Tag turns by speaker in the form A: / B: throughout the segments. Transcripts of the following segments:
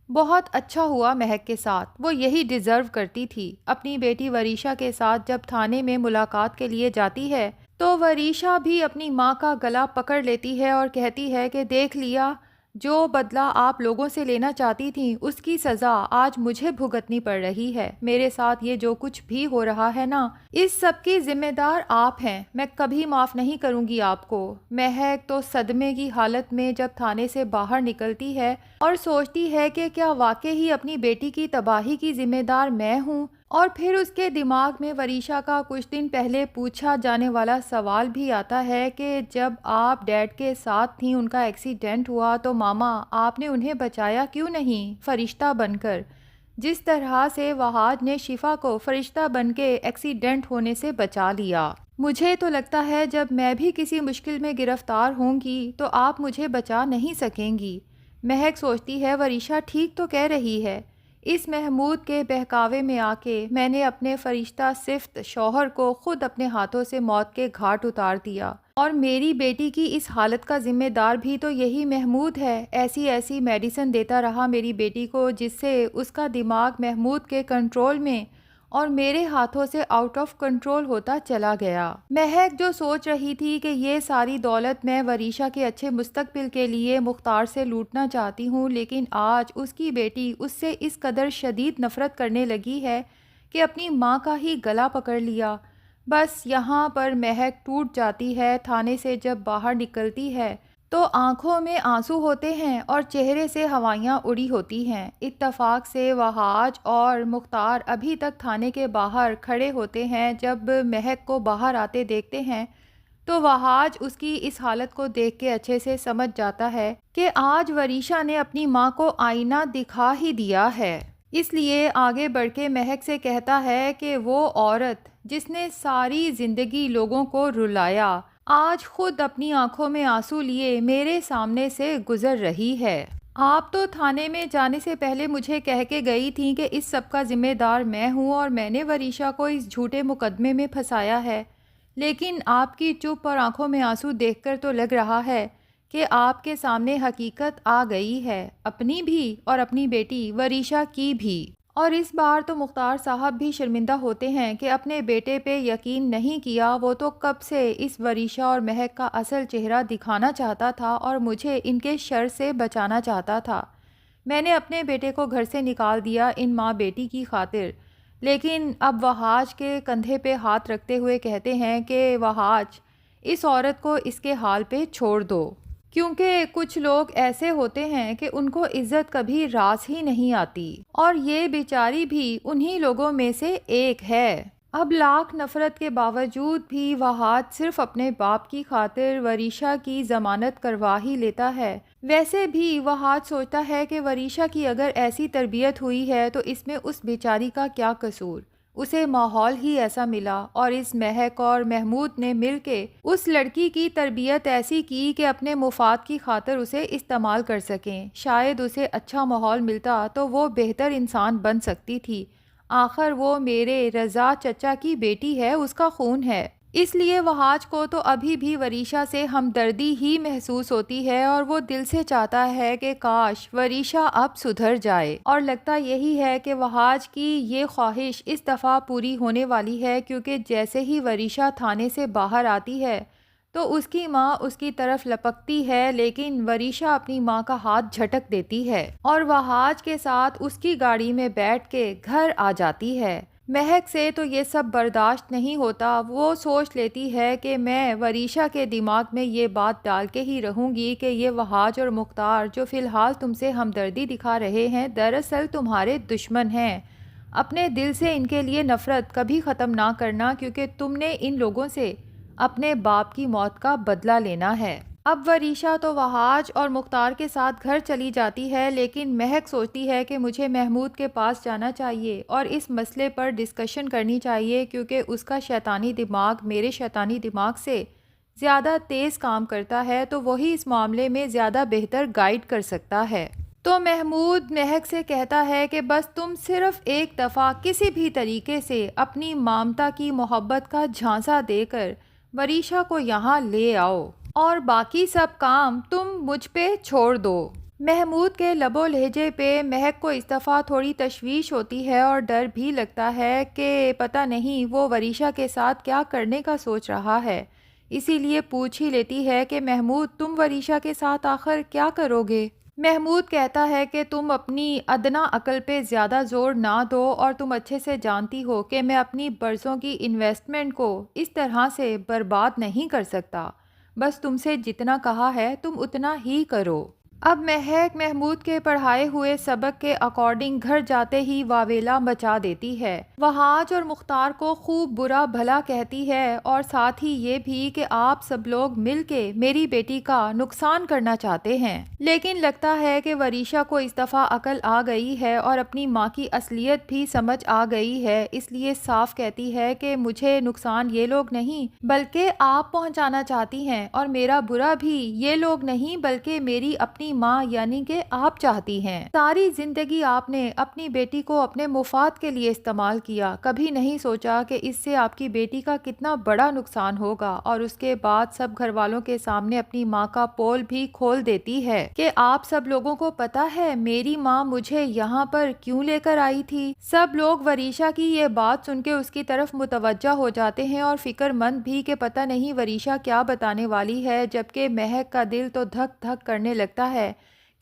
A: بہت اچھا ہوا مہک کے ساتھ، وہ یہی ڈیزرو کرتی تھی۔ اپنی بیٹی وریشا کے ساتھ جب تھانے میں ملاقات کے لیے جاتی ہے تو وریشا بھی اپنی ماں کا گلا پکڑ لیتی ہے اور کہتی ہے کہ دیکھ لیا، جو بدلہ آپ لوگوں سے لینا چاہتی تھیں اس کی سزا آج مجھے بھگتنی پڑ رہی ہے۔ میرے ساتھ یہ جو کچھ بھی ہو رہا ہے نا، اس سب کی ذمہ دار آپ ہیں، میں کبھی معاف نہیں کروں گی آپ کو۔ مہک تو صدمے کی حالت میں جب تھانے سے باہر نکلتی ہے اور سوچتی ہے کہ کیا واقعی ہی اپنی بیٹی کی تباہی کی ذمہ دار میں ہوں، اور پھر اس کے دماغ میں وریشا کا کچھ دن پہلے پوچھا جانے والا سوال بھی آتا ہے کہ جب آپ ڈیڈ کے ساتھ تھیں، ان کا ایکسیڈنٹ ہوا تو ماما آپ نے انہیں بچایا کیوں نہیں فرشتہ بن کر، جس طرح سے وہاج نے شفا کو فرشتہ بن کے ایکسیڈنٹ ہونے سے بچا لیا۔ مجھے تو لگتا ہے جب میں بھی کسی مشکل میں گرفتار ہوں گی تو آپ مجھے بچا نہیں سکیں گی۔ مہک سوچتی ہے وریشا ٹھیک تو کہہ رہی ہے۔ اس محمود کے بہکاوے میں آ کے میں نے اپنے فرشتہ صفت شوہر کو خود اپنے ہاتھوں سے موت کے گھاٹ اتار دیا، اور میری بیٹی کی اس حالت کا ذمہ دار بھی تو یہی محمود ہے۔ ایسی ایسی میڈیسن دیتا رہا میری بیٹی کو جس سے اس کا دماغ محمود کے کنٹرول میں اور میرے ہاتھوں سے آؤٹ آف کنٹرول ہوتا چلا گیا۔ مہک جو سوچ رہی تھی کہ یہ ساری دولت میں وریشا کے اچھے مستقبل کے لیے مختار سے لوٹنا چاہتی ہوں، لیکن آج اس کی بیٹی اس سے اس قدر شدید نفرت کرنے لگی ہے کہ اپنی ماں کا ہی گلا پکڑ لیا۔ بس یہاں پر مہک ٹوٹ جاتی ہے۔ تھانے سے جب باہر نکلتی ہے تو آنکھوں میں آنسو ہوتے ہیں اور چہرے سے ہوائیاں اڑی ہوتی ہیں۔ اتفاق سے وہاج اور مختار ابھی تک تھانے کے باہر کھڑے ہوتے ہیں۔ جب مہک کو باہر آتے دیکھتے ہیں تو وہاج اس کی اس حالت کو دیکھ کے اچھے سے سمجھ جاتا ہے کہ آج وریشا نے اپنی ماں کو آئینہ دکھا ہی دیا ہے۔ اس لیے آگے بڑھ کے مہک سے کہتا ہے کہ وہ عورت جس نے ساری زندگی لوگوں کو رلایا، آج خود اپنی آنکھوں میں آنسو لیے میرے سامنے سے گزر رہی ہے۔ آپ تو تھانے میں جانے سے پہلے مجھے کہہ کے گئی تھیں کہ اس سب کا ذمہ دار میں ہوں اور میں نے وریشا کو اس جھوٹے مقدمے میں پھنسایا ہے، لیکن آپ کی چپ اور آنکھوں میں آنسو دیکھ کر تو لگ رہا ہے کہ آپ کے سامنے حقیقت آ گئی ہے، اپنی بھی اور اپنی بیٹی وریشا کی بھی۔ اور اس بار تو مختار صاحب بھی شرمندہ ہوتے ہیں کہ اپنے بیٹے پہ یقین نہیں کیا۔ وہ تو کب سے اس وریشا اور مہک کا اصل چہرہ دکھانا چاہتا تھا اور مجھے ان کے شر سے بچانا چاہتا تھا۔ میں نے اپنے بیٹے کو گھر سے نکال دیا ان ماں بیٹی کی خاطر، لیکن اب وہاج کے کندھے پہ ہاتھ رکھتے ہوئے کہتے ہیں کہ وہاج، اس عورت کو اس کے حال پہ چھوڑ دو، کیونکہ کچھ لوگ ایسے ہوتے ہیں کہ ان کو عزت کبھی راس ہی نہیں آتی، اور یہ بیچاری بھی انہی لوگوں میں سے ایک ہے۔ اب لاکھ نفرت کے باوجود بھی وہاج صرف اپنے باپ کی خاطر وریشا کی ضمانت کروا ہی لیتا ہے۔ ویسے بھی وہاج سوچتا ہے کہ وریشا کی اگر ایسی تربیت ہوئی ہے تو اس میں اس بیچاری کا کیا قصور، اسے ماحول ہی ایسا ملا، اور اس مہک اور محمود نے مل کے اس لڑکی کی تربیت ایسی کی کہ اپنے مفاد کی خاطر اسے استعمال کر سکیں۔ شاید اسے اچھا ماحول ملتا تو وہ بہتر انسان بن سکتی تھی۔ آخر وہ میرے رضا چچا کی بیٹی ہے، اس کا خون ہے۔ اس لیے وہاج کو تو ابھی بھی وریشا سے ہمدردی ہی محسوس ہوتی ہے، اور وہ دل سے چاہتا ہے کہ کاش وریشا اب سدھر جائے، اور لگتا یہی ہے کہ وہاج کی یہ خواہش اس دفعہ پوری ہونے والی ہے، کیونکہ جیسے ہی وریشا تھانے سے باہر آتی ہے تو اس کی ماں اس کی طرف لپکتی ہے، لیکن وریشا اپنی ماں کا ہاتھ جھٹک دیتی ہے اور وہاج کے ساتھ اس کی گاڑی میں بیٹھ کے گھر آ جاتی ہے۔ مہک سے تو یہ سب برداشت نہیں ہوتا۔ وہ سوچ لیتی ہے کہ میں وریشا کے دماغ میں یہ بات ڈال کے ہی رہوں گی کہ یہ وہاج اور مختار جو فی الحال تم سے ہمدردی دکھا رہے ہیں دراصل تمہارے دشمن ہیں۔ اپنے دل سے ان کے لیے نفرت کبھی ختم نہ کرنا، کیونکہ تم نے ان لوگوں سے اپنے باپ کی موت کا بدلہ لینا ہے۔ اب وریشا تو وہاج اور مختار کے ساتھ گھر چلی جاتی ہے، لیکن مہک سوچتی ہے کہ مجھے محمود کے پاس جانا چاہیے اور اس مسئلے پر ڈسکشن کرنی چاہیے، کیونکہ اس کا شیطانی دماغ میرے شیطانی دماغ سے زیادہ تیز کام کرتا ہے، تو وہی اس معاملے میں زیادہ بہتر گائیڈ کر سکتا ہے۔ تو محمود مہک سے کہتا ہے کہ بس تم صرف ایک دفعہ کسی بھی طریقے سے اپنی مامتا کی محبت کا جھانسا دے کر وریشا کو یہاں لے آؤ، اور باقی سب کام تم مجھ پہ چھوڑ دو۔ محمود کے لب و لہجے پہ مہک کو اس دفعہ تھوڑی تشویش ہوتی ہے اور ڈر بھی لگتا ہے کہ پتہ نہیں وہ وریشا کے ساتھ کیا کرنے کا سوچ رہا ہے، اسی لیے پوچھ ہی لیتی ہے کہ محمود تم وریشا کے ساتھ آخر کیا کرو گے؟ محمود کہتا ہے کہ تم اپنی ادنا عقل پہ زیادہ زور نہ دو اور تم اچھے سے جانتی ہو کہ میں اپنی برسوں کی انویسٹمنٹ کو اس طرح سے برباد نہیں کر سکتا، بس تم سے جتنا کہا ہے تم اتنا ہی کرو۔ اب مہک محمود کے پڑھائے ہوئے سبق کے اکارڈنگ گھر جاتے ہی واویلا مچا دیتی ہے، وہاج اور مختار کو خوب برا بھلا کہتی ہے اور ساتھ ہی یہ بھی کہ آپ سب لوگ مل کے میری بیٹی کا نقصان کرنا چاہتے ہیں۔ لیکن لگتا ہے کہ وریشا کو اس دفعہ عقل آ گئی ہے اور اپنی ماں کی اصلیت بھی سمجھ آ گئی ہے، اس لیے صاف کہتی ہے کہ مجھے نقصان یہ لوگ نہیں بلکہ آپ پہنچانا چاہتی ہیں، اور میرا برا بھی یہ لوگ نہیں بلکہ میری اپنی ماں یعنی کہ آپ چاہتی ہیں۔ ساری زندگی آپ نے اپنی بیٹی کو اپنے مفاد کے لیے استعمال کیا، کبھی نہیں سوچا کہ اس سے آپ کی بیٹی کا کتنا بڑا نقصان ہوگا، اور اس کے بعد سب گھر والوں کے سامنے اپنی ماں کا پول بھی کھول دیتی ہے کہ آپ سب لوگوں کو پتا ہے میری ماں مجھے یہاں پر کیوں لے کر آئی تھی۔ سب لوگ وریشا کی یہ بات سن کے اس کی طرف متوجہ ہو جاتے ہیں اور فکر مند بھی کہ پتہ نہیں وریشا کیا بتانے والی ہے، جبکہ مہک کا دل تو دھک دھک کرنے لگتا ہے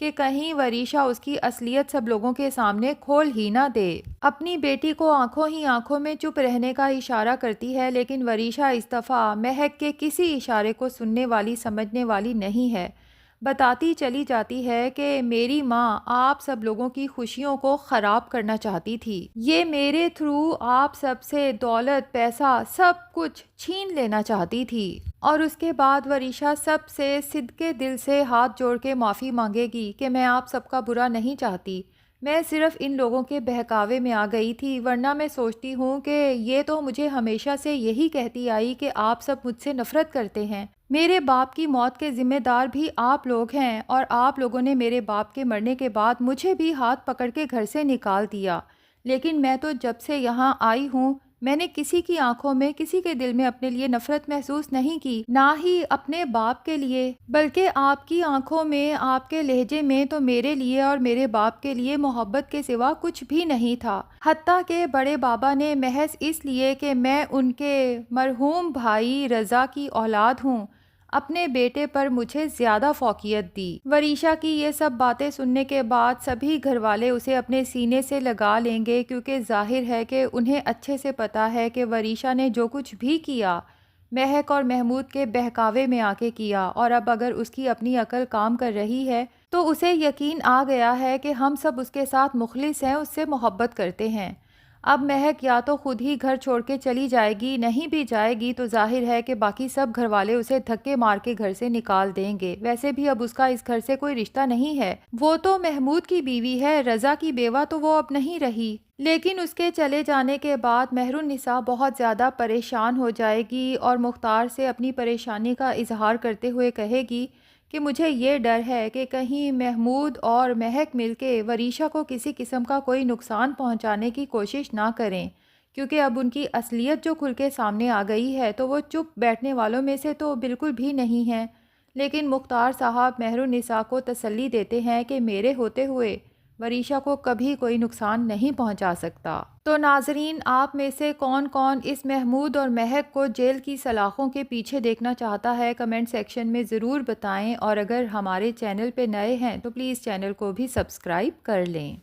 A: کہ کہیں وریشا اس کی اصلیت سب لوگوں کے سامنے کھول ہی نہ دے۔ اپنی بیٹی کو آنکھوں ہی آنکھوں میں چپ رہنے کا اشارہ کرتی ہے، لیکن وریشا اس دفعہ مہک کے کسی اشارے کو سننے والی سمجھنے والی نہیں ہے، بتاتی چلی جاتی ہے کہ میری ماں آپ سب لوگوں کی خوشیوں کو خراب کرنا چاہتی تھی، یہ میرے تھرو آپ سب سے دولت پیسہ سب کچھ چھین لینا چاہتی تھی، اور اس کے بعد وریشا سب سے صدقے دل سے ہاتھ جوڑ کے معافی مانگے گی کہ میں آپ سب کا برا نہیں چاہتی، میں صرف ان لوگوں کے بہکاوے میں آ گئی تھی، ورنہ میں سوچتی ہوں کہ یہ تو مجھے ہمیشہ سے یہی کہتی آئی کہ آپ سب مجھ سے نفرت کرتے ہیں، میرے باپ کی موت کے ذمہ دار بھی آپ لوگ ہیں، اور آپ لوگوں نے میرے باپ کے مرنے کے بعد مجھے بھی ہاتھ پکڑ کے گھر سے نکال دیا، لیکن میں تو جب سے یہاں آئی ہوں میں نے کسی کی آنکھوں میں کسی کے دل میں اپنے لیے نفرت محسوس نہیں کی، نہ ہی اپنے باپ کے لیے، بلکہ آپ کی آنکھوں میں آپ کے لہجے میں تو میرے لیے اور میرے باپ کے لیے محبت کے سوا کچھ بھی نہیں تھا، حتیٰ کہ بڑے بابا نے محض اس لیے کہ میں ان کے مرحوم بھائی رضا کی اولاد ہوں اپنے بیٹے پر مجھے زیادہ فوقیت دی۔ وریشا کی یہ سب باتیں سننے کے بعد سبھی گھر والے اسے اپنے سینے سے لگا لیں گے، کیونکہ ظاہر ہے کہ انہیں اچھے سے پتا ہے کہ وریشا نے جو کچھ بھی کیا مہک اور محمود کے بہکاوے میں آ کے کیا، اور اب اگر اس کی اپنی عقل کام کر رہی ہے تو اسے یقین آ گیا ہے کہ ہم سب اس کے ساتھ مخلص ہیں، اس سے محبت کرتے ہیں۔ اب مہک یا تو خود ہی گھر چھوڑ کے چلی جائے گی، نہیں بھی جائے گی تو ظاہر ہے کہ باقی سب گھر والے اسے دھکے مار کے گھر سے نکال دیں گے، ویسے بھی اب اس کا اس گھر سے کوئی رشتہ نہیں ہے، وہ تو محمود کی بیوی ہے، رضا کی بیوہ تو وہ اب نہیں رہی۔ لیکن اس کے چلے جانے کے بعد مہرالنساء بہت زیادہ پریشان ہو جائے گی اور مختار سے اپنی پریشانی کا اظہار کرتے ہوئے کہے گی کہ مجھے یہ ڈر ہے کہ کہیں محمود اور مہک مل کے وریشا کو کسی قسم کا کوئی نقصان پہنچانے کی کوشش نہ کریں، کیونکہ اب ان کی اصلیت جو کھل کے سامنے آ گئی ہے تو وہ چپ بیٹھنے والوں میں سے تو بالکل بھی نہیں ہیں۔ لیکن مختار صاحب مہرالنساء کو تسلی دیتے ہیں کہ میرے ہوتے ہوئے وریشا کو کبھی کوئی نقصان نہیں پہنچا سکتا۔ تو ناظرین، آپ میں سے کون کون اس محمود اور مہک کو جیل کی سلاخوں کے پیچھے دیکھنا چاہتا ہے کمنٹ سیکشن میں ضرور بتائیں، اور اگر ہمارے چینل پہ نئے ہیں تو پلیز چینل کو بھی سبسکرائب کر لیں۔